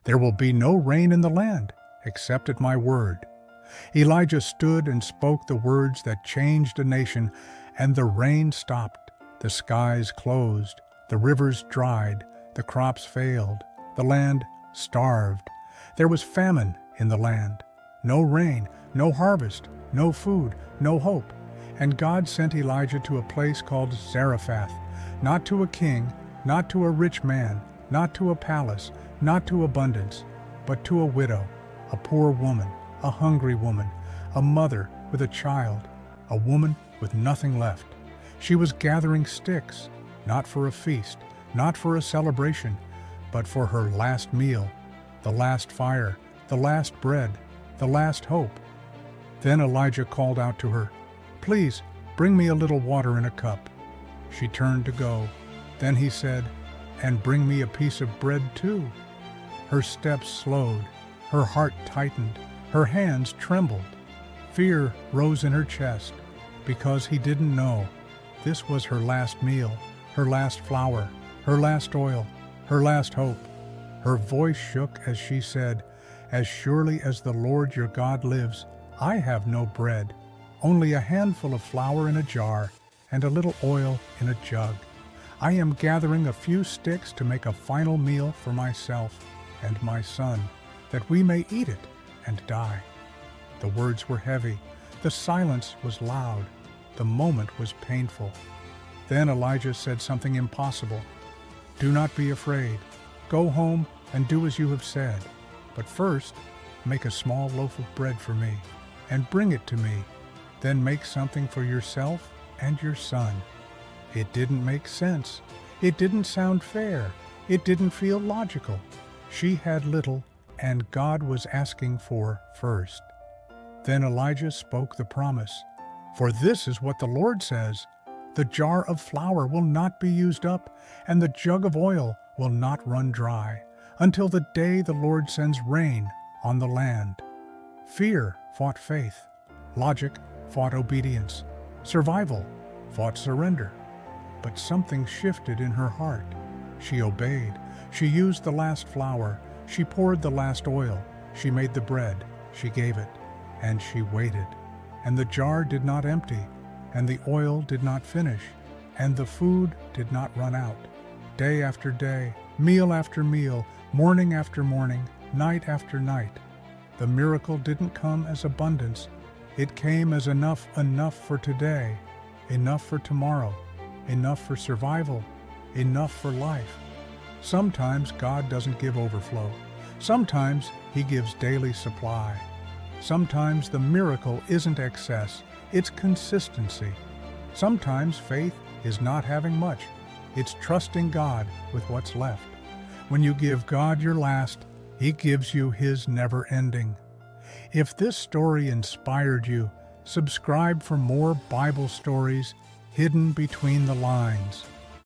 There will be no rain in the land, except at my word. Elijah stood and spoke the words that changed a nation, and the rain stopped, the skies closed, the rivers dried, the crops failed, the land starved. There was famine in the land. No rain, no harvest, no food, no hope. And God sent Elijah to a place called Zarephath, not to a king, not to a rich man, not to a palace, not to abundance, but to a widow, a poor woman, a hungry woman, a mother with a child, a woman with nothing left. She was gathering sticks, not for a feast, not for a celebration, but for her last meal, the last fire, the last bread, the last hope. Then Elijah called out to her, "Please, bring me a little water in a cup." She turned to go. Then he said, "And bring me a piece of bread too." Her steps slowed, her heart tightened, her hands trembled. Fear rose in her chest, because he didn't know. This was her last meal, her last flour, her last oil, her last hope. Her voice shook as she said, "As surely as the Lord your God lives, I have no bread, only a handful of flour in a jar and a little oil in a jug. I am gathering a few sticks to make a final meal for myself and my son, that we may eat it and die." The words were heavy. The silence was loud. The moment was painful. Then Elijah said something impossible. "Do not be afraid. Go home and do as you have said. But first, make a small loaf of bread for me and bring it to me. Then make something for yourself and your son." It didn't make sense. It didn't sound fair. It didn't feel logical. She had little, and God was asking for first. Then Elijah spoke the promise. "For this is what the Lord says, the jar of flour will not be used up, and the jug of oil will not run dry, until the day the Lord sends rain on the land." Fear fought faith. Logic fought obedience. Survival fought surrender. But something shifted in her heart. She obeyed. She used the last flour. She poured the last oil. She made the bread. She gave it. And she waited. And the jar did not empty. And the oil did not finish. And the food did not run out. Day after day, meal after meal, morning after morning, night after night. The miracle didn't come as abundance. It came as enough for today, enough for tomorrow, enough for survival, enough for life. Sometimes God doesn't give overflow. Sometimes He gives daily supply. Sometimes the miracle isn't excess, it's consistency. Sometimes faith is not having much, it's trusting God with what's left. When you give God your last, He gives you His never-ending. If this story inspired you, subscribe for more Bible stories hidden between the lines.